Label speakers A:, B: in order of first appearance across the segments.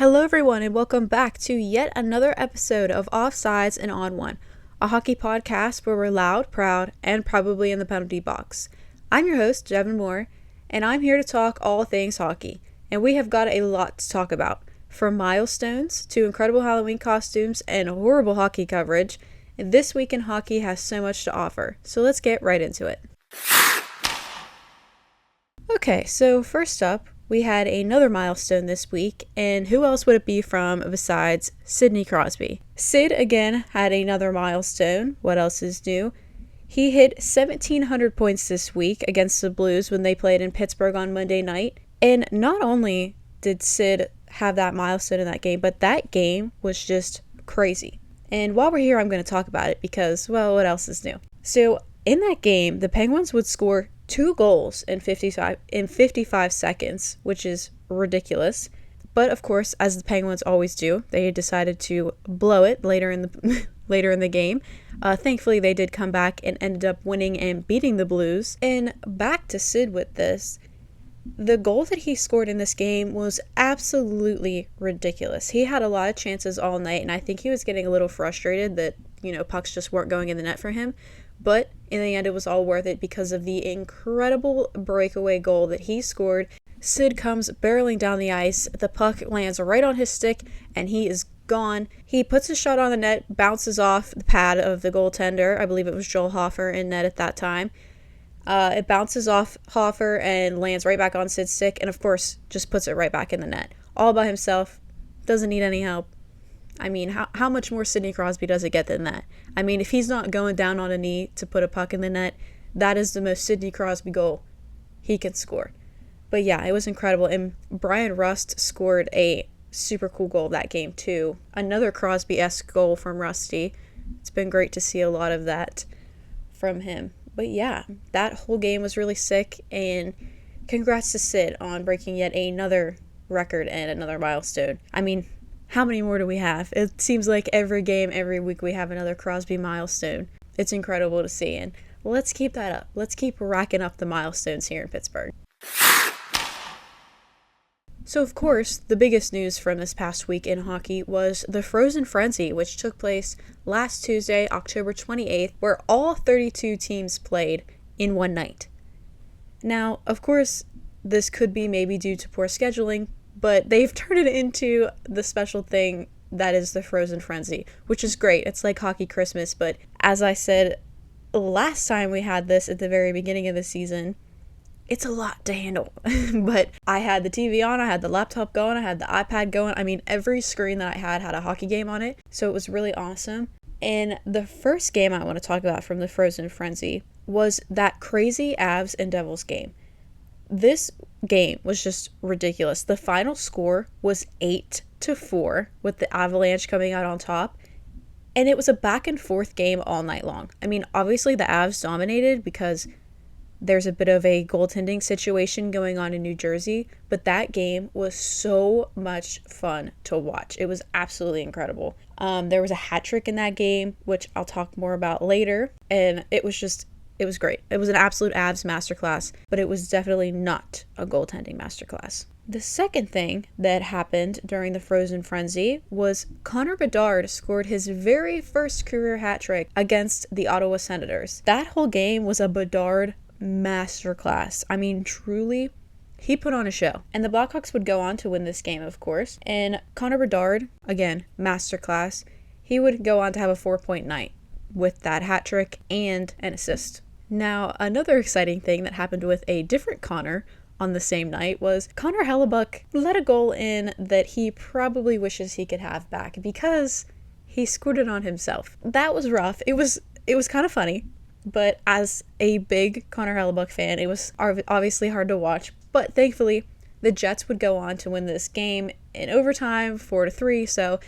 A: Hello, everyone, and welcome back to yet another episode of Offsides and On One, a hockey podcast where we're loud, proud, and probably in the penalty box. I'm your host, Devin Moore, and I'm here to talk all things hockey. And we have got a lot to talk about, from milestones to incredible Halloween costumes and horrible hockey coverage. And this week in hockey has so much to offer, so let's get right into it. Okay, so first up, we had another milestone this week, and who else would it be from besides Sidney Crosby? Sid, again, had another milestone. What else is new? He hit 1,700 points this week against the Blues when they played in Pittsburgh on Monday night. And not only did Sid have that milestone in that game, but that game was just crazy. And while we're here, I'm going to talk about it because, well, what else is new? So in that game, the Penguins would score 2 goals in 55 seconds, which is ridiculous. But of course, as the Penguins always do, they decided to blow it later in the game. Thankfully, they did come back and ended up winning and beating the Blues. And back to Sid with this. The goal that he scored in this game was absolutely ridiculous. He had a lot of chances all night, and I think he was getting a little frustrated that, pucks just weren't going in the net for him. But in the end, it was all worth it because of the incredible breakaway goal that he scored. Sid comes barreling down the ice. The puck lands right on his stick, and he is gone. He puts his shot on the net, bounces off the pad of the goaltender. I believe it was Joel Hofer in net at that time. It bounces off Hofer and lands right back on Sid's stick, and of course, just puts it right back in the net. All by himself. Doesn't need any help. I mean, how much more Sidney Crosby does it get than that? I mean, if he's not going down on a knee to put a puck in the net, that is the most Sidney Crosby goal he can score. But yeah, it was incredible. And Brian Rust scored a super cool goal that game too. Another Crosby-esque goal from Rusty. It's been great to see a lot of that from him. But yeah, that whole game was really sick. And congrats to Sid on breaking yet another record and another milestone. I mean, how many more do we have? It seems like every game, every week, we have another Crosby milestone. It's incredible to see, and let's keep that up. Let's keep racking up the milestones here in Pittsburgh. So, of course, the biggest news from this past week in hockey was the Frozen Frenzy, which took place last Tuesday, October 28th, where all 32 teams played in one night. Now, of course, this could be maybe due to poor scheduling, but they've turned it into the special thing that is the Frozen Frenzy, which is great. It's like Hockey Christmas, but as I said last time we had this at the very beginning of the season, it's a lot to handle. But I had the TV on, I had the laptop going, I had the iPad going. I mean, every screen that I had a hockey game on it, so it was really awesome. And the first game I want to talk about from the Frozen Frenzy was that crazy Avs and Devils game. This game was just ridiculous. The final score was 8-4 with the Avalanche coming out on top. And it was a back and forth game all night long. I mean, obviously the Avs dominated because there's a bit of a goaltending situation going on in New Jersey. But that game was so much fun to watch. It was absolutely incredible. There was a hat trick in that game, which I'll talk more about later. And it was great. It was an absolute Avs masterclass, but it was definitely not a goaltending masterclass. The second thing that happened during the Frozen Frenzy was Connor Bedard scored his very first career hat trick against the Ottawa Senators. That whole game was a Bedard masterclass. I mean, truly, he put on a show. And the Blackhawks would go on to win this game, of course. And Connor Bedard, again, masterclass, he would go on to have a 4-point night with that hat trick and an assist. Now, another exciting thing that happened with a different Connor on the same night was Connor Hellebuyck let a goal in that he probably wishes he could have back because he scored it on himself. That was rough. It was kind of funny, but as a big Connor Hellebuyck fan, it was obviously hard to watch. But thankfully, the Jets would go on to win this game in overtime, 4-3, so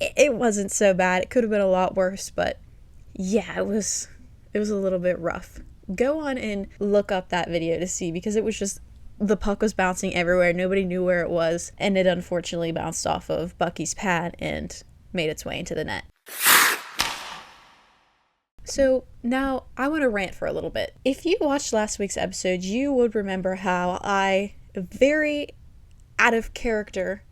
A: it wasn't so bad. It could have been a lot worse, but yeah, it was a little bit rough. Go on and look up that video to see, because it was just, the puck was bouncing everywhere. Nobody knew where it was, and it unfortunately bounced off of Bucky's pad and made its way into the net. So now I want to rant for a little bit. If you watched last week's episode, you would remember how I very out of character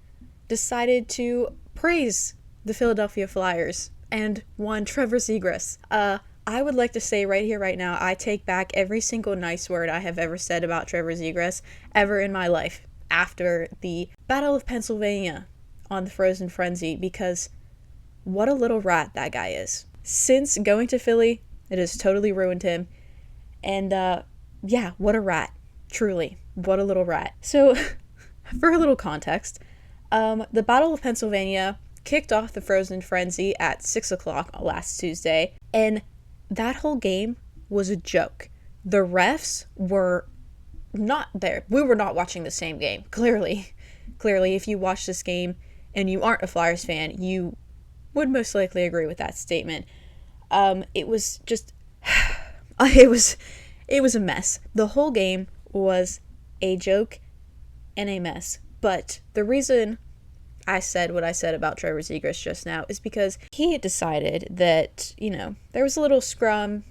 A: decided to praise the Philadelphia Flyers and one Trevor Zegras. I would like to say right here, right now, I take back every single nice word I have ever said about Trevor Zegras ever in my life after the Battle of Pennsylvania on the Frozen Frenzy, because what a little rat that guy is. Since going to Philly, it has totally ruined him. And, yeah, what a rat. Truly, what a little rat. So, for a little context, the Battle of Pennsylvania kicked off the Frozen Frenzy at 6 o'clock last Tuesday, and that whole game was a joke. The refs were not there. We were not watching the same game, clearly. Clearly, if you watch this game and you aren't a Flyers fan, you would most likely agree with that statement. It was just... it was a mess. The whole game was a joke and a mess. But the reason I said what I said about Trevor Zegras just now is because he had decided that, there was a little scrum,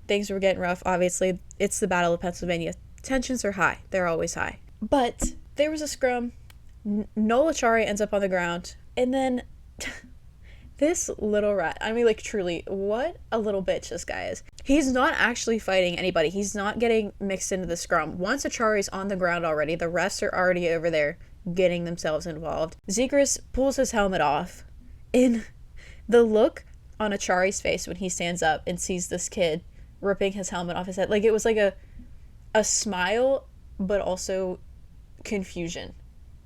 A: things were getting rough. Obviously, it's the Battle of Pennsylvania. Tensions are high. They're always high. But there was a scrum. Noel Acciari ends up on the ground, and then this little rat, truly, what a little bitch this guy is. He's not actually fighting anybody. He's not getting mixed into the scrum. Once Acciari's on the ground already, the refs are already over there getting themselves involved. Zegras pulls his helmet off, and the look on Acciari's face when he stands up and sees this kid ripping his helmet off his head, it was like a smile, but also confusion.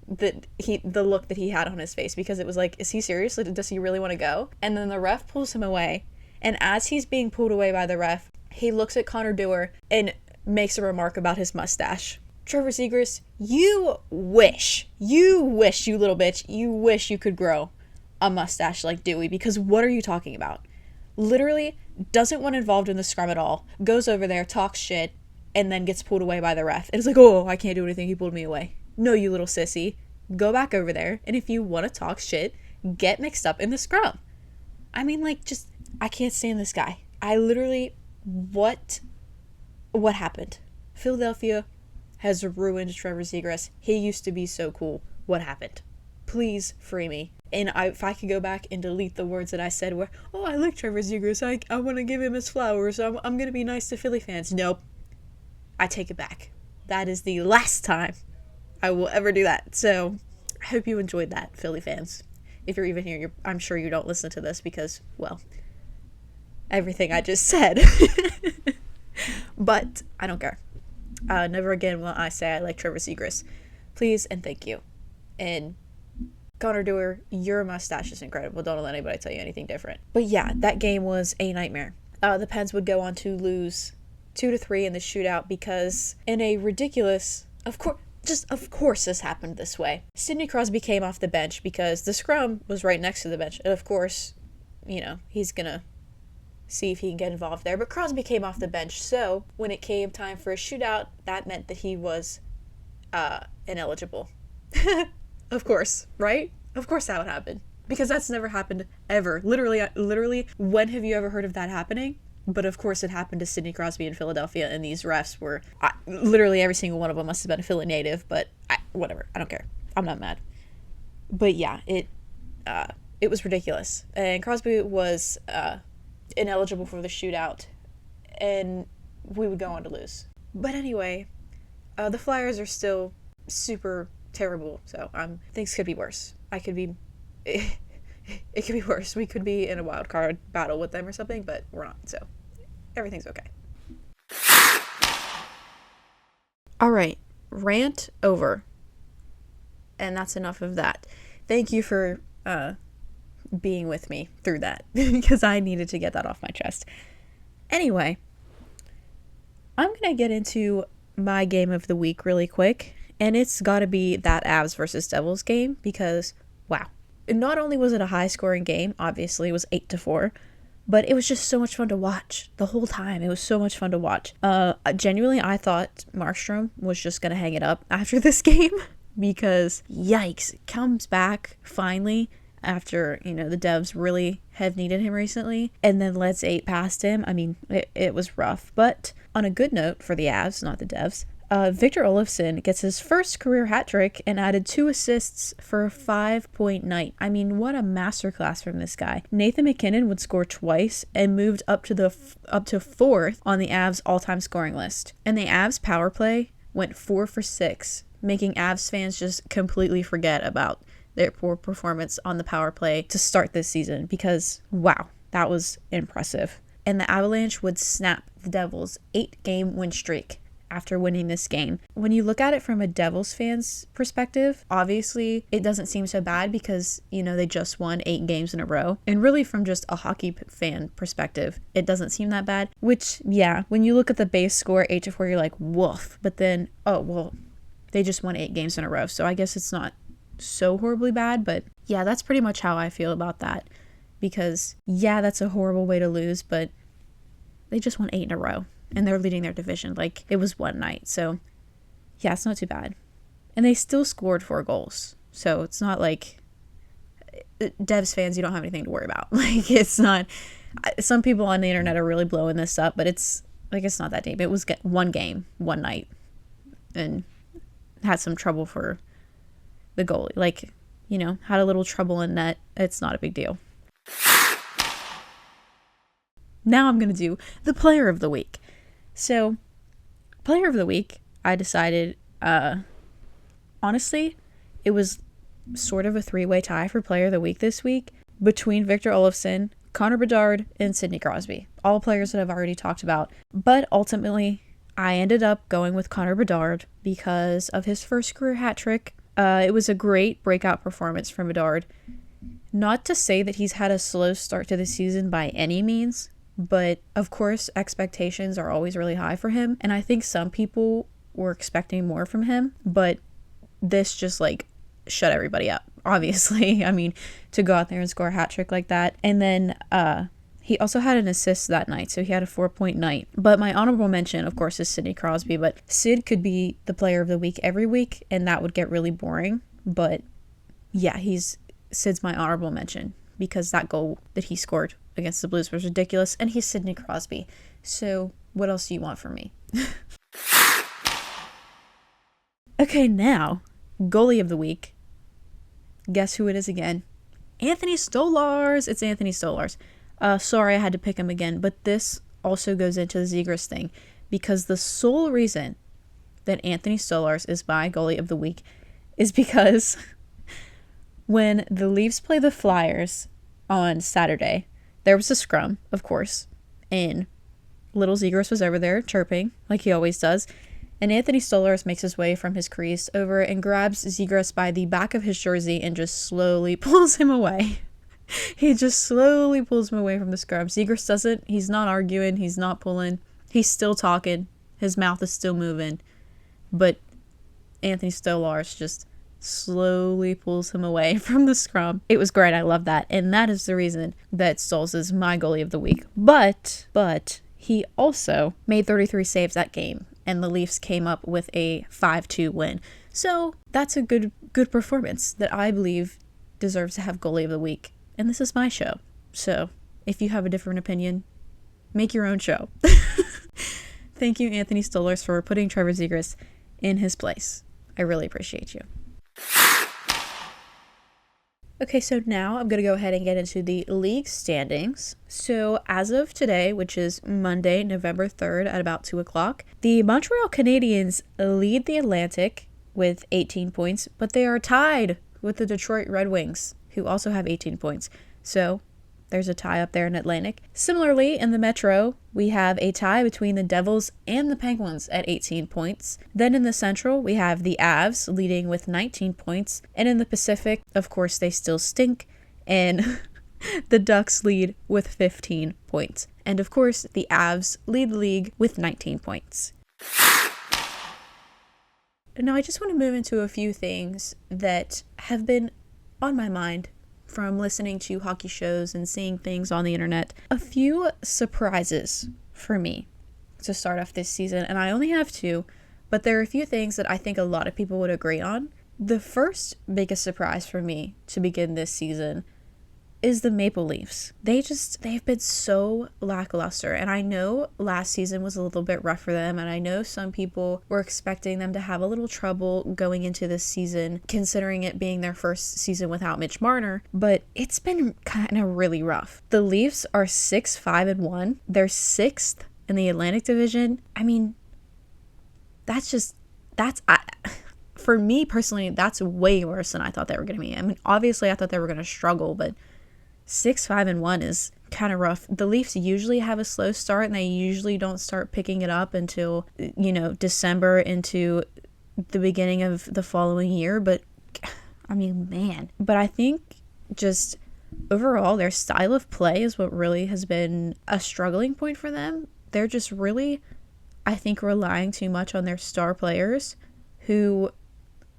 A: The look that he had on his face, because it was like, is he serious? Does he really want to go? And then the ref pulls him away, and as he's being pulled away by the ref, he looks at Connor Dewar and makes a remark about his mustache. Trevor Zegras, you wish, you little bitch, you wish you could grow a mustache like Dewey, because what are you talking about? Literally doesn't want involved in the scrum at all, goes over there, talks shit, and then gets pulled away by the ref. And it's like, oh, I can't do anything, he pulled me away. No, you little sissy. Go back over there, and if you want to talk shit, get mixed up in the scrum. I can't stand this guy. What happened? Philadelphia has ruined Trevor Zegras. He used to be so cool. What happened? Please free me. And if I could go back and delete the words that I said where, oh, I like Trevor Zegras, I want to give him his flowers, I'm going to be nice to Philly fans. Nope. I take it back. That is the last time I will ever do that. So I hope you enjoyed that, Philly fans. If you're even here, I'm sure you don't listen to this because, well, everything I just said. But I don't care. Never again will I say I like Trevor Zegras. Please and thank you. And Connor Dewar, your mustache is incredible. Don't let anybody tell you anything different. But yeah, that game was a nightmare. The Pens would go on to lose 2-3 in the shootout because in a ridiculous, of course this happened this way. Sidney Crosby came off the bench because the scrum was right next to the bench. And of course, he's going to see if he can get involved there. But Crosby came off the bench. So when it came time for a shootout, that meant that he was ineligible. Of course, right? Of course that would happen. Because that's never happened ever. Literally, when have you ever heard of that happening? But of course it happened to Sidney Crosby in Philadelphia, and these refs were, literally every single one of them must have been a Philly native, but whatever, I don't care. I'm not mad. But yeah, it was ridiculous. And Crosby was ineligible for the shootout, and we would go on to lose. But anyway, the Flyers are still super terrible, so things could be worse. It could be worse. We could be in a wild card battle with them or something, but we're not, so everything's okay. All right, rant over. And that's enough of that. Thank you for being with me through that, because I needed to get that off my chest. Anyway, I'm going to get into my game of the week really quick, and it's got to be that Avs versus Devils game, because, wow. Not only was it a high-scoring game, obviously, it was 8-4, but it was just so much fun to watch the whole time. It was so much fun to watch. Genuinely, I thought Markstrom was just going to hang it up after this game, because, yikes, comes back, finally, after, the Devs really have needed him recently, and then lets 8 past him. It was rough, but on a good note for the Avs, not the Devs, Victor Olofsson gets his first career hat trick and added 2 assists for a 5-point night. I mean, what a masterclass from this guy. Nathan MacKinnon would score twice and moved up to fourth on the Avs all-time scoring list. And the Avs power play went 4 for 6, making Avs fans just completely forget about their poor performance on the power play to start this season, because wow, that was impressive. And the Avalanche would snap the Devils' 8-game win streak after winning this game. When you look at it from a Devils fan's perspective, obviously it doesn't seem so bad because, they just won 8 games in a row. And really from just a hockey fan perspective, it doesn't seem that bad. Which, yeah, when you look at the base score, 8-4, you're like, woof. But then, oh, well, they just won 8 games in a row. So I guess it's not so horribly bad. But yeah, that's pretty much how I feel about that. Because, yeah, that's a horrible way to lose, but they just won 8 in a row. And they're leading their division. Like, it was one night. So, yeah, it's not too bad. And they still scored 4 goals. So, it's not like Devs fans, you don't have anything to worry about. Like, it's not... Some people on the internet are really blowing this up. But it's not that deep. It was one game, one night. And had some trouble for the goalie. Like, had a little trouble in net. It's not a big deal. Now I'm going to do the player of the week. So, player of the week, I decided, honestly, it was sort of a 3-way tie for player of the week this week between Victor Olofsson, Connor Bedard, and Sidney Crosby. All players that I've already talked about. But ultimately, I ended up going with Connor Bedard because of his first career hat trick. It was a great breakout performance from Bedard. Not to say that he's had a slow start to the season by any means, but of course expectations are always really high for him, and I think some people were expecting more from him, but this just shut everybody up, obviously. I mean, to go out there and score a hat trick like that. And then he also had an assist that night, so he had a 4-point night. But my honorable mention, of course, is Sidney Crosby, but Sid could be the player of the week every week, and that would get really boring. But yeah, Sid's my honorable mention because that goal that he scored against the Blues was ridiculous, and he's Sidney Crosby. So what else do you want from me? Okay, now, goalie of the week. Guess who it is again? Anthony Stolarz. It's Anthony Stolarz. Sorry I had to pick him again, but this also goes into the Zegras thing, because the sole reason that Anthony Stolarz is my goalie of the week is because when the Leafs play the Flyers on Saturday, there was a scrum, of course, and little Zegras was over there chirping, like he always does, and Anthony Stolarz makes his way from his crease over and grabs Zegras by the back of his jersey and just slowly pulls him away. He just slowly pulls him away from the scrum. Zegras doesn't. He's not arguing. He's not pulling. He's still talking. His mouth is still moving. But Anthony Stolarz just slowly pulls him away from the scrum. It was great. I love that. And that is the reason that Stolarz is my goalie of the week. But he also made 33 saves that game, and the Leafs came up with a 5-2 win. So that's a good performance that I believe deserves to have goalie of the week. And this is my show. So if you have a different opinion, make your own show. Thank you, Anthony Stolarz, for putting Trevor Zegras in his place. I really appreciate you. Okay, so now I'm going to go ahead and get into the league standings. So as of today, which is Monday, November 3rd at about 2 o'clock, the Montreal Canadiens lead the Atlantic with 18 points, but they are tied with the Detroit Red Wings, who also have 18 points. So there's a tie up there in Atlantic. Similarly, in the Metro, we have a tie between the Devils and the Penguins at 18 points. Then in the Central, we have the Avs leading with 19 points. And in the Pacific, of course, they still stink. And the Ducks lead with 15 points. And of course, the Avs lead the league with 19 points. Now, I just want to move into a few things that have been on my mind from listening to hockey shows and seeing things on the internet. A few surprises for me to start off this season, and I only have 2, but there are a few things that I think a lot of people would agree on. The first biggest surprise for me to begin this season is the Maple Leafs. They've been so lackluster. And I know last season was a little bit rough for them. And I know some people were expecting them to have a little trouble going into this season, considering it being their first season without Mitch Marner. But it's been kind of really rough. The Leafs are 6-5-1. They're 6th in the Atlantic Division. I mean, for me personally, that's way worse than I thought they were going to be. I mean, obviously I thought they were going to struggle, but 6-5-1 is kind of rough. The Leafs usually have a slow start, and they usually don't start picking it up until, December into the beginning of the following year. But I mean, man. But I think just overall, their style of play is what really has been a struggling point for them. They're just really, I think, relying too much on their star players, who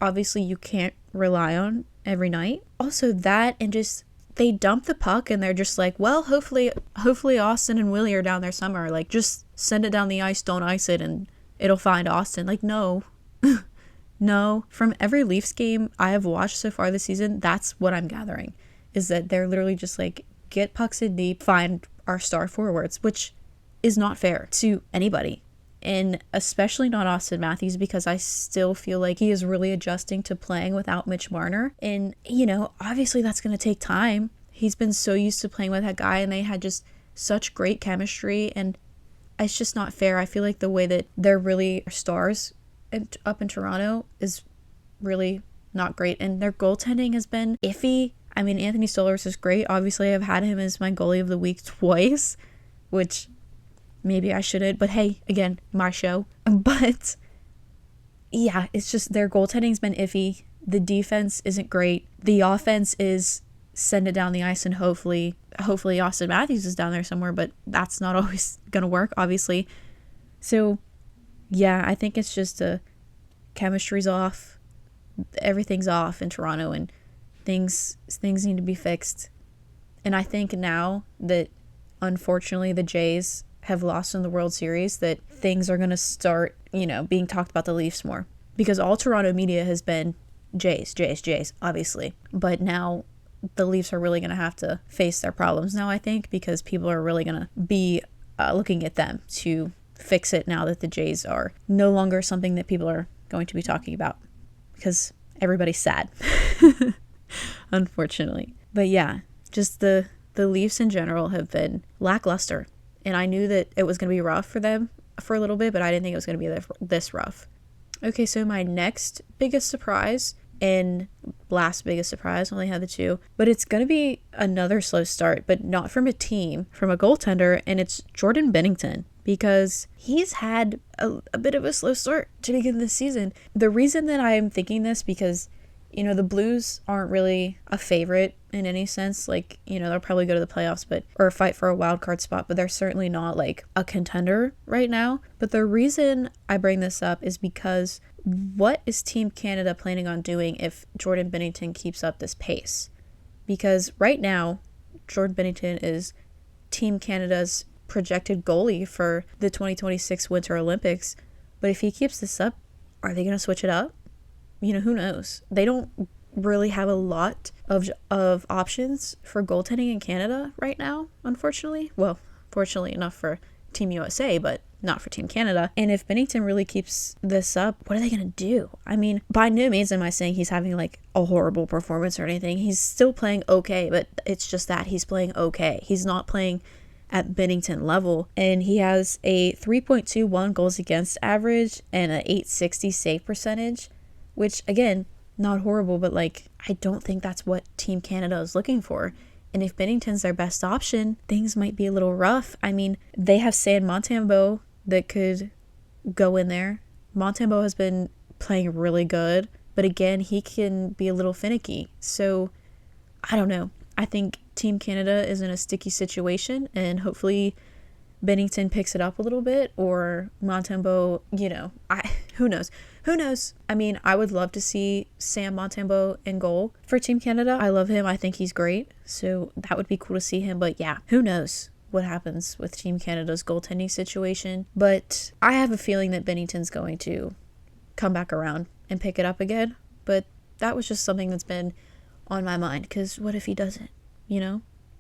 A: obviously you can't rely on every night. Also that, and just they dump the puck and they're just like, well, hopefully Austin and Willie are down there somewhere. Like, just send it down the ice, don't ice it, and it'll find Austin. Like, no. No. From every Leafs game I have watched so far this season, that's what I'm gathering, is that they're literally just like, get pucks in deep, find our star forwards, which is not fair to anybody. And especially not Austin Matthews, because I still feel like he is really adjusting to playing without Mitch Marner. And, obviously that's going to take time. He's been so used to playing with that guy, and they had just such great chemistry, and it's just not fair. I feel like the way that they're really stars up in Toronto is really not great, and their goaltending has been iffy. I mean, Anthony Stolarz is great. Obviously, I've had him as my goalie of the week twice, which maybe I shouldn't, but hey, again, my show. But yeah, it's just their goaltending's been iffy. The defense isn't great. The offense is send it down the ice, and hopefully Austin Matthews is down there somewhere, but that's not always gonna work, obviously. So yeah, I think it's just chemistry's off. Everything's off in Toronto, and things need to be fixed. And I think now that unfortunately the Jays have lost in the World Series, that things are going to start, being talked about the Leafs more. Because all Toronto media has been Jays, obviously. But now the Leafs are really going to have to face their problems now, I think, because people are really going to be looking at them to fix it now that the Jays are no longer something that people are going to be talking about. Because everybody's sad, unfortunately. But yeah, just the Leafs in general have been lackluster. And I knew that it was going to be rough for them for a little bit, but I didn't think it was going to be this rough. Okay, so my next biggest surprise, and last biggest surprise, only had the two, but it's going to be another slow start, but not from a team, from a goaltender, and it's Jordan Binnington, because he's had a bit of a slow start to begin this season. The reason that I'm thinking this, because the Blues aren't really a favorite in any sense. Like, they'll probably go to the playoffs, or fight for a wild card spot, but they're certainly not like a contender right now. But the reason I bring this up is because what is Team Canada planning on doing if Jordan Binnington keeps up this pace? Because right now, Jordan Binnington is Team Canada's projected goalie for the 2026 Winter Olympics. But if he keeps this up, are they going to switch it up? Who knows? They don't really have a lot of options for goaltending in Canada right now, unfortunately. Well, fortunately enough for Team USA, but not for Team Canada. And if Binnington really keeps this up, what are they going to do? I mean, by no means am I saying he's having like a horrible performance or anything. He's still playing okay, but it's just that he's playing okay. He's not playing at Binnington level, and he has a 3.21 goals against average and an 860 save percentage, which again, not horrible, but like, I don't think that's what Team Canada is looking for. And if Binnington's their best option, things might be a little rough. I mean, they have Sam Montembeault that could go in there. Montembeault has been playing really good, but again, he can be a little finicky. So I don't know. I think Team Canada is in a sticky situation, and hopefully Binnington picks it up a little bit, or Montembeault, who knows? I mean, I would love to see Sam Montembeault in goal for Team Canada. I love him. I think he's great. So that would be cool to see him. But yeah, who knows what happens with Team Canada's goaltending situation. But I have a feeling that Binnington's going to come back around and pick it up again. But that was just something that's been on my mind, because what if he doesn't?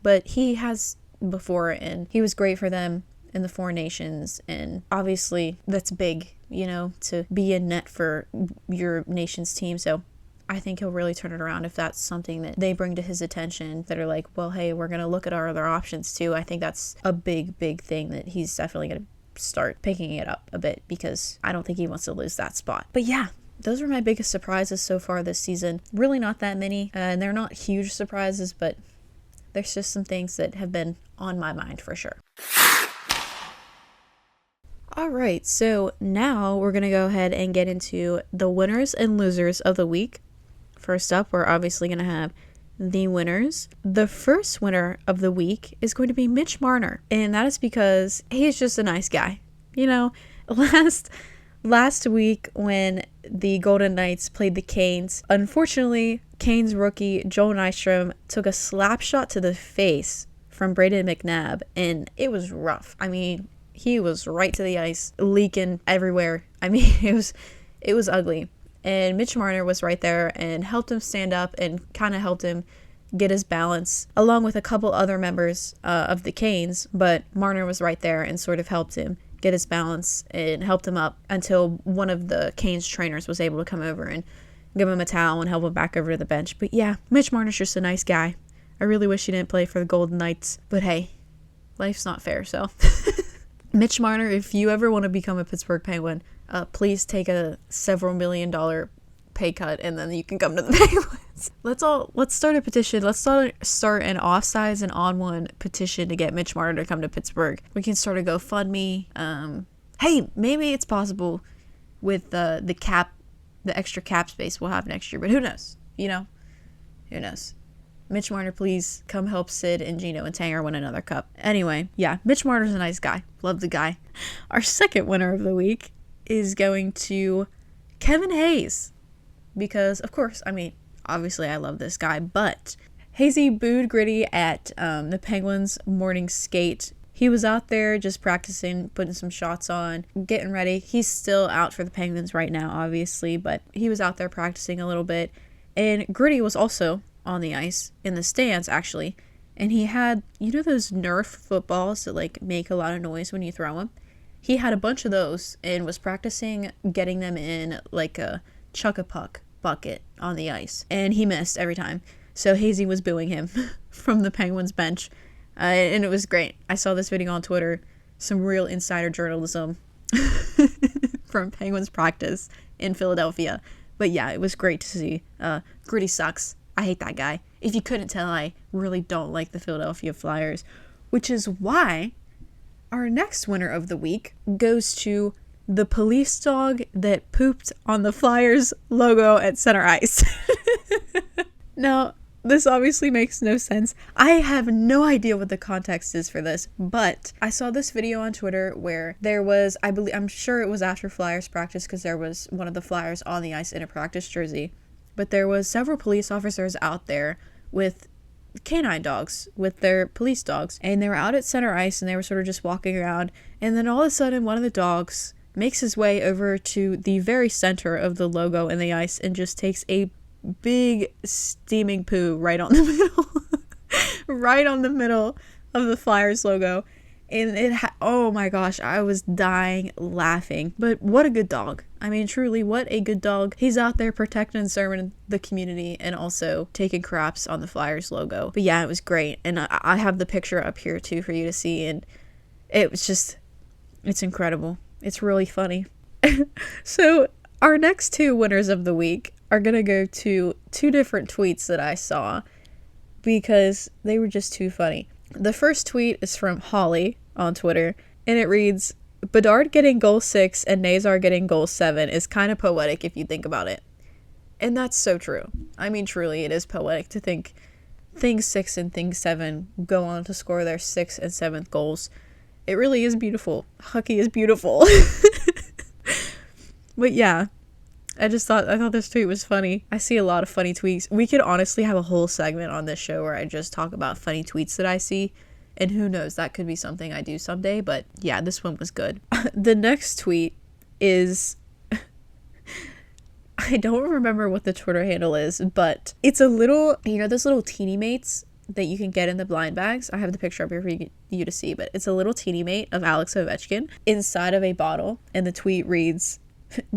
A: but he has before, and he was great for them in the foreign nations, and obviously that's big, to be in net for your nation's team. So I think he'll really turn it around if that's something that they bring to his attention, that are like, well, hey, we're going to look at our other options too. I think that's a big thing that he's definitely going to start picking it up a bit, because I don't think he wants to lose that spot. But yeah, those were my biggest surprises so far this season. Really not that many, and they're not huge surprises, but there's just some things that have been on my mind for sure. Alright, so now we're going to go ahead and get into the winners and losers of the week. First up, we're obviously going to have the winners. The first winner of the week is going to be Mitch Marner, and that is because he's just a nice guy. Last week when the Golden Knights played the Canes, unfortunately, Canes rookie Joel Nystrom took a slap shot to the face from Brayden McNabb, and it was rough. I mean, he was right to the ice, leaking everywhere. I mean, it was ugly. And Mitch Marner was right there and helped him stand up and kind of helped him get his balance, along with a couple other members of the Canes. But Marner was right there and sort of helped him get his balance and helped him up until one of the Canes trainers was able to come over and give him a towel and help him back over to the bench. But yeah, Mitch Marner's just a nice guy. I really wish he didn't play for the Golden Knights, but hey, life's not fair, so. Mitch Marner, if you ever want to become a Pittsburgh Penguin, please take a several $1,000,000 pay cut, and then you can come to the Penguins. Let's start a petition. Let's start an offsides and on one petition to get Mitch Marner to come to Pittsburgh. We can start a GoFundMe. Hey, maybe it's possible with the extra cap space we'll have next year, but who knows? Who knows? Mitch Marner, please come help Sid and Gino and Tanger win another cup. Anyway, yeah, Mitch Marner's a nice guy. Love the guy. Our second winner of the week is going to Kevin Hayes. Because, of course, I mean, obviously I love this guy, but Hazy booed Gritty at the Penguins' morning skate. He was out there just practicing, putting some shots on, getting ready. He's still out for the Penguins right now, obviously, but he was out there practicing a little bit. And Gritty was also on the ice, in the stands, actually. And he had, those Nerf footballs that, make a lot of noise when you throw them? He had a bunch of those and was practicing getting them in, a chuck-a-puck bucket on the ice. And he missed every time. So Hazy was booing him from the Penguins bench. And it was great. I saw this video on Twitter. Some real insider journalism from Penguins practice in Philadelphia. But yeah, it was great to see. Gritty sucks. I hate that guy. If you couldn't tell, I really don't like the Philadelphia Flyers, which is why our next winner of the week goes to the police dog that pooped on the Flyers logo at center ice. Now, this obviously makes no sense. I have no idea what the context is for this, but I saw this video on Twitter where there was, I'm sure it was after Flyers practice, because there was one of the Flyers on the ice in a practice jersey. But there was several police officers out there with canine dogs, with their police dogs. And they were out at center ice, and they were sort of just walking around. And then all of a sudden, one of the dogs makes his way over to the very center of the logo in the ice and just takes a big steaming poo right on the middle. Right on the middle of the Flyers logo. And oh my gosh, I was dying laughing. But what a good dog. I mean, truly, what a good dog. He's out there protecting and serving the community and also taking craps on the Flyers logo. But yeah, it was great. And I have the picture up here too for you to see. And it was just, it's incredible. It's really funny. So our next two winners of the week are going to go to two different tweets that I saw because they were just too funny. The first tweet is from Holly on Twitter, and it reads, Bedard getting goal 6 and Nazar getting goal 7 is kind of poetic if you think about it. And that's so true. I mean, truly, it is poetic to think things 6 and things 7 go on to score their 6th and 7th goals. It really is beautiful. Hockey is beautiful. But yeah, I thought this tweet was funny. I see a lot of funny tweets. We could honestly have a whole segment on this show where I just talk about funny tweets that I see. And who knows, that could be something I do someday. But yeah, this one was good. The next tweet is, I don't remember what the Twitter handle is, but it's a little, those little teeny mates that you can get in the blind bags. I have the picture up here for you to see, but it's a little teeny mate of Alex Ovechkin inside of a bottle, and the tweet reads,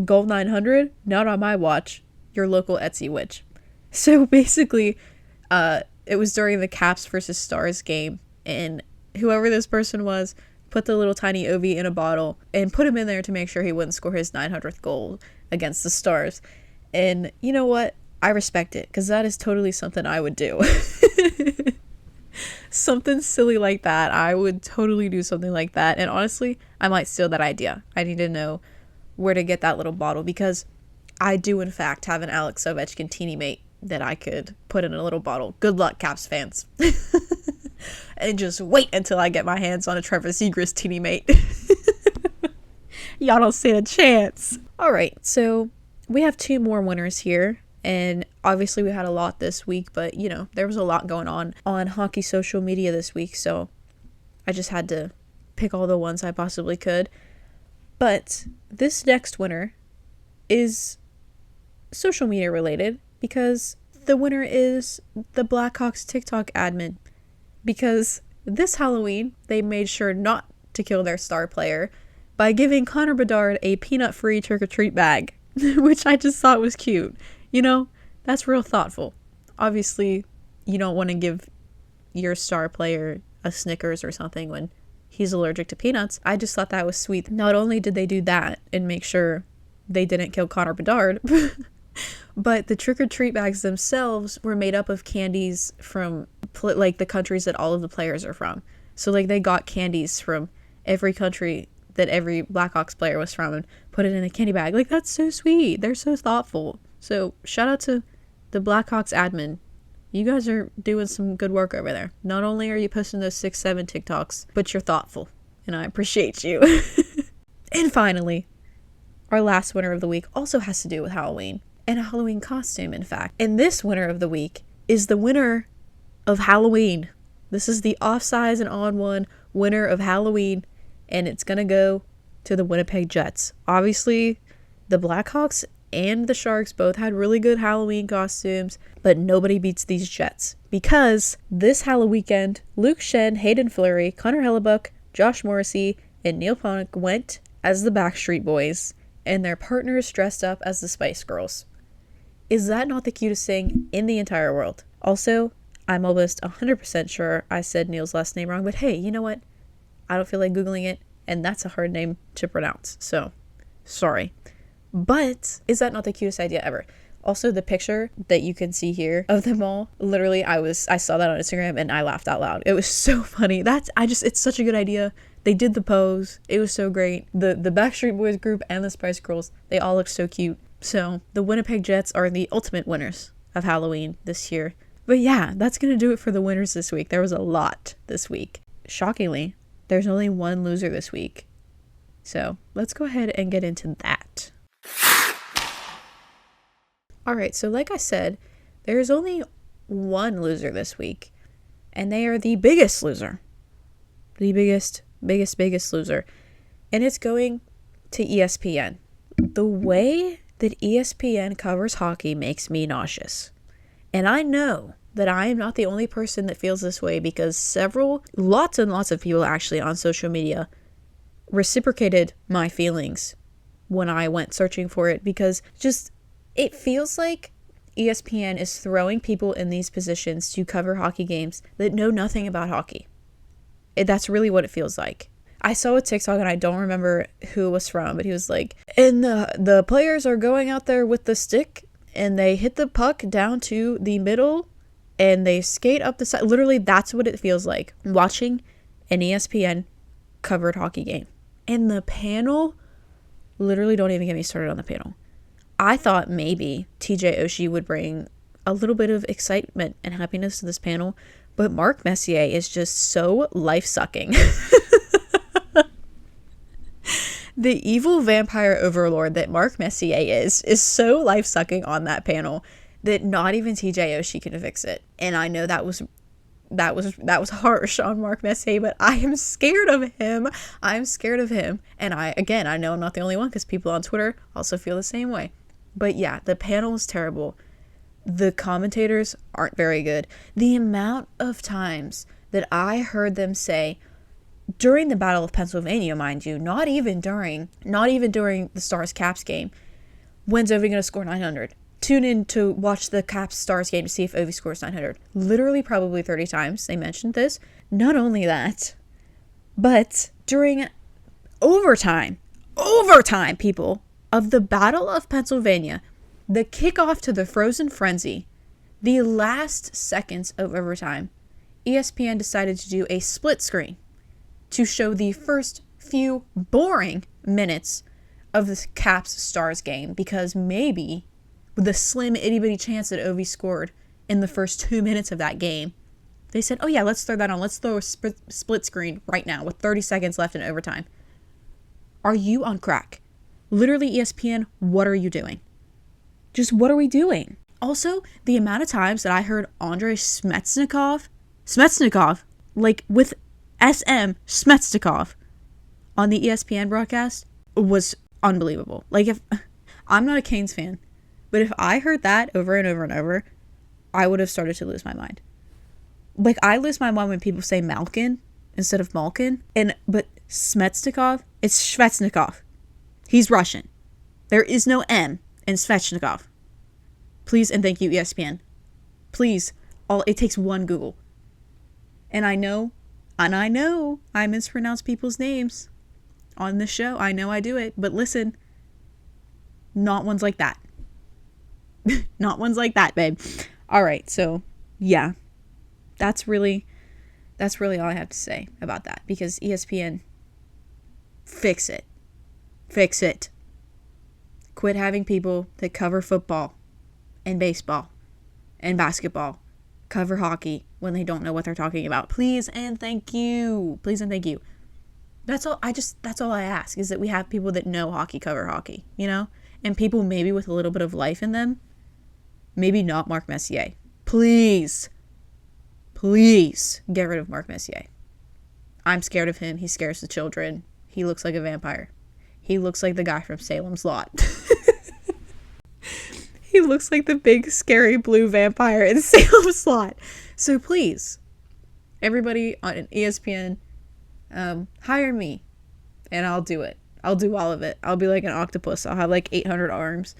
A: "Gold 900, not on my watch, your local Etsy witch." So basically, it was during the Caps versus Stars game, and whoever this person was put the little tiny Ovi in a bottle and put him in there to make sure he wouldn't score his 900th goal against the Stars. And you know what? I respect it, because that is totally something I would do. Something silly like that. I would totally do something like that. And honestly, I might steal that idea. I need to know where to get that little bottle, because I do in fact have an Alex Ovechkin teeny mate that I could put in a little bottle. Good luck, Caps fans. And just wait until I get my hands on a Trevor Zegras teeny mate. Y'all don't stand a chance. All right, so we have 2 more winners here. And obviously we had a lot this week, but you know, there was a lot going on hockey social media this week, so I just had to pick all the ones I possibly could. But this next winner is social media related, because the winner is the Blackhawks TikTok admin. Because this Halloween, they made sure not to kill their star player by giving Connor Bedard a peanut-free trick-or-treat bag, which I just thought was cute. You know, that's real thoughtful. Obviously, you don't want to give your star player a Snickers or something when he's allergic to peanuts. I just thought that was sweet. Not only did they do that and make sure they didn't kill Connor Bedard, but the trick-or-treat bags themselves were made up of candies from like the countries that all of the players are from. So like they got candies from every country that every Blackhawks player was from and put it in a candy bag. Like, that's so sweet. They're so thoughtful. So shout out to the Blackhawks admin. You guys are doing some good work over there. Not only are you posting those 6-7 TikToks, but you're thoughtful, and I appreciate you. And finally, our last winner of the week also has to do with Halloween, and a Halloween costume, in fact. And this winner of the week is the winner of Halloween. This is the off-size and on-one winner of Halloween, and it's gonna go to the Winnipeg Jets. Obviously, the Blackhawks and the Sharks both had really good Halloween costumes, but nobody beats these Jets, because this Halloween weekend, Luke Shen, Hayden Fleury, Connor Hellebuck, Josh Morrissey, and Neil Ponick went as the Backstreet Boys, and their partners dressed up as the Spice Girls. Is that not the cutest thing in the entire world? Also, I'm almost 100% sure I said Neil's last name wrong, but hey, you know what? I don't feel like Googling it, and that's a hard name to pronounce, so sorry. But is that not the cutest idea ever? Also, the picture that you can see here of them all, literally, I saw that on Instagram and I laughed out loud. It was so funny. It's such a good idea. They did the pose. It was so great. The Backstreet Boys group and the Spice Girls, they all look so cute. So the Winnipeg Jets are the ultimate winners of Halloween this year. But yeah, that's going to do it for the winners this week. There was a lot this week. Shockingly, there's only one loser this week. So let's go ahead and get into that. Alright, so like I said, there's only one loser this week, and they are the biggest loser. The biggest loser. And it's going to ESPN. The way that ESPN covers hockey makes me nauseous. And I know that I am not the only person that feels this way, because lots and lots of people actually on social media reciprocated my feelings when I went searching for it, because it feels like ESPN is throwing people in these positions to cover hockey games that know nothing about hockey. That's really what it feels like. I saw a TikTok, and I don't remember who it was from, but he was like, and the players are going out there with the stick, and they hit the puck down to the middle, and they skate up the side. Literally, that's what it feels like watching an ESPN covered hockey game. And the panel, literally, don't even get me started on the panel. I thought maybe TJ Oshie would bring a little bit of excitement and happiness to this panel, but Mark Messier is just so life-sucking. The evil vampire overlord that Mark Messier is so life-sucking on that panel that not even TJ Oshie can fix it. And I know that was harsh on Mark Messier, but I am scared of him. I'm scared of him. And I know I'm not the only one, because people on Twitter also feel the same way. But yeah, the panel is terrible. the commentators aren't very good. The amount of times that I heard them say during the Battle of Pennsylvania, mind you, not even during the Stars Caps game, when's Ovi going to score 900? Tune in to watch the Caps Stars game to see if Ovi scores 900. Literally probably 30 times they mentioned this. Not only that, but during overtime, people, of the Battle of Pennsylvania, the kickoff to the Frozen Frenzy, the last seconds of overtime, ESPN decided to do a split screen to show the first few boring minutes of the Caps Stars game, because maybe with a slim itty bitty chance that Ovi scored in the first 2 minutes of that game, they said, oh yeah, let's throw that on. Let's throw a split screen right now with 30 seconds left in overtime. Are you on crack? Literally, ESPN, what are you doing? Just what are we doing? Also, the amount of times that I heard Andrei Smetsnikov, like with SM Smetsnikov on the ESPN broadcast was unbelievable. Like, if I'm not a Canes fan, but if I heard that over and over and over, I would have started to lose my mind. Like, I lose my mind when people say Malkin instead of Malkin. But Smetsnikov, it's Svechnikov. He's Russian. There is no M in Svechnikov. Please and thank you, ESPN. Please. It takes one Google. And I know I mispronounce people's names on this show. I know I do it. But listen, not ones like that. Not ones like that, babe. All right, so yeah. That's really all I have to say about that, because ESPN, fix it. Fix it. Quit having people that cover football and baseball and basketball cover hockey when they don't know what they're talking about. Please and thank you. Please and thank you. That's all I ask, is that we have people that know hockey cover hockey, you know? And people maybe with a little bit of life in them. Maybe not Mark Messier. Please get rid of Mark Messier. I'm scared of him. He scares the children. He looks like a vampire. He looks like the guy from Salem's Lot. He looks like the big scary blue vampire in Salem's Lot. So please, everybody on ESPN, hire me and I'll do it. I'll do all of it. I'll be like an octopus. I'll have like 800 arms.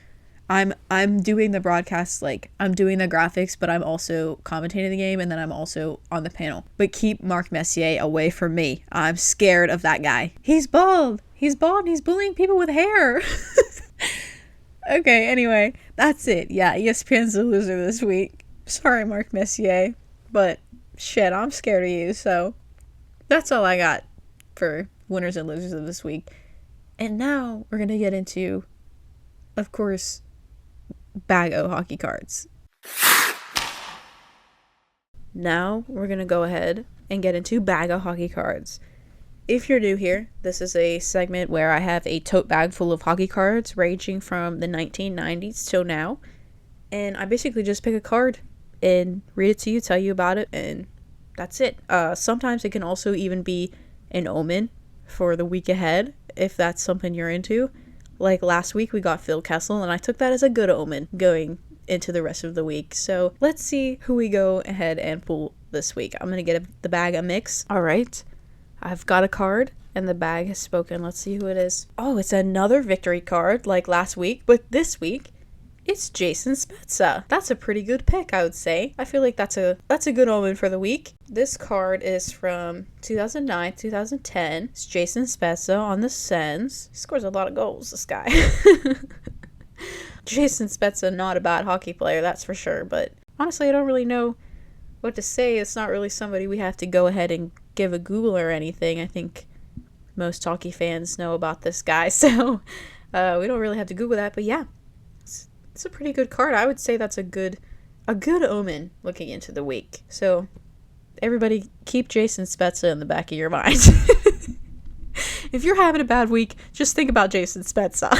A: I'm doing the broadcast, like, I'm doing the graphics, but I'm also commentating the game, and then I'm also on the panel. But keep Mark Messier away from me. I'm scared of that guy. He's bald. He's bullying people with hair. Okay, anyway, that's it. Yeah, ESPN's the loser this week. Sorry, Mark Messier, but shit, I'm scared of you, so that's all I got for winners and losers of this week. And now we're going to get into, of course, Bag O hockey cards. Now we're going to go ahead and get into Bag O hockey cards. If you're new here, this is a segment where I have a tote bag full of hockey cards ranging from the 1990s till now. And I basically just pick a card and read it to you, tell you about it, and that's it. Sometimes it can also even be an omen for the week ahead, if that's something you're into. Like last week, we got Phil Kessel, and I took that as a good omen going into the rest of the week. So let's see who we go ahead and pull this week. I'm going to get the bag a mix. All right. I've got a card, and the bag has spoken. Let's see who it is. Oh, it's another victory card like last week, but this week, it's Jason Spezza. That's a pretty good pick, I would say. I feel like that's a good omen for the week. This card is from 2009, 2010. It's Jason Spezza on the Sens. He scores a lot of goals, this guy. Jason Spezza, not a bad hockey player, that's for sure. But honestly, I don't really know what to say. It's not really somebody we have to go ahead and give a Google or anything. I think most hockey fans know about this guy, so we don't really have to Google that. But yeah. It's a pretty good card. I would say that's a good omen looking into the week. So everybody keep Jason Spezza in the back of your mind. If you're having a bad week, just think about Jason Spezza.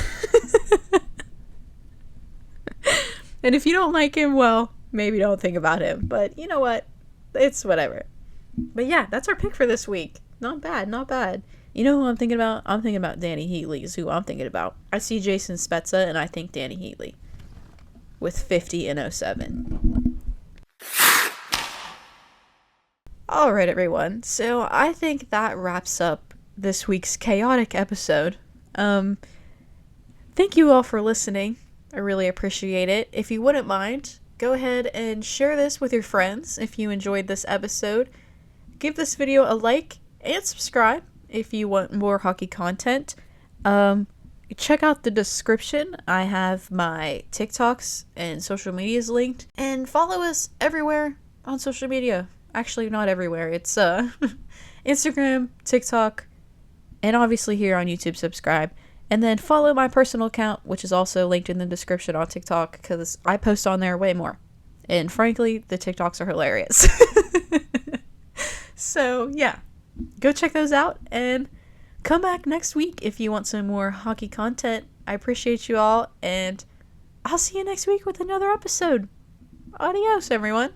A: And if you don't like him, well, maybe don't think about him. But you know what? It's whatever. But yeah, that's our pick for this week. Not bad, not bad. You know who I'm thinking about? I'm thinking about Danny Heatley is who I'm thinking about. I see Jason Spezza and I think Danny Heatley. with 50 and 07. Alright, everyone. So I think that wraps up this week's chaotic episode. Thank you all for listening. I really appreciate it. If you wouldn't mind, go ahead and share this with your friends if you enjoyed this episode. Give this video a like and subscribe if you want more hockey content. Check out the description. I have my TikToks and social medias linked. And follow us everywhere on social media. Actually, not everywhere. It's Instagram, TikTok, and obviously here on YouTube, subscribe. And then follow my personal account, which is also linked in the description on TikTok, because I post on there way more. And frankly, the TikToks are hilarious. So, yeah. Go check those out, and come back next week if you want some more hockey content. I appreciate you all, and I'll see you next week with another episode. Adios, everyone.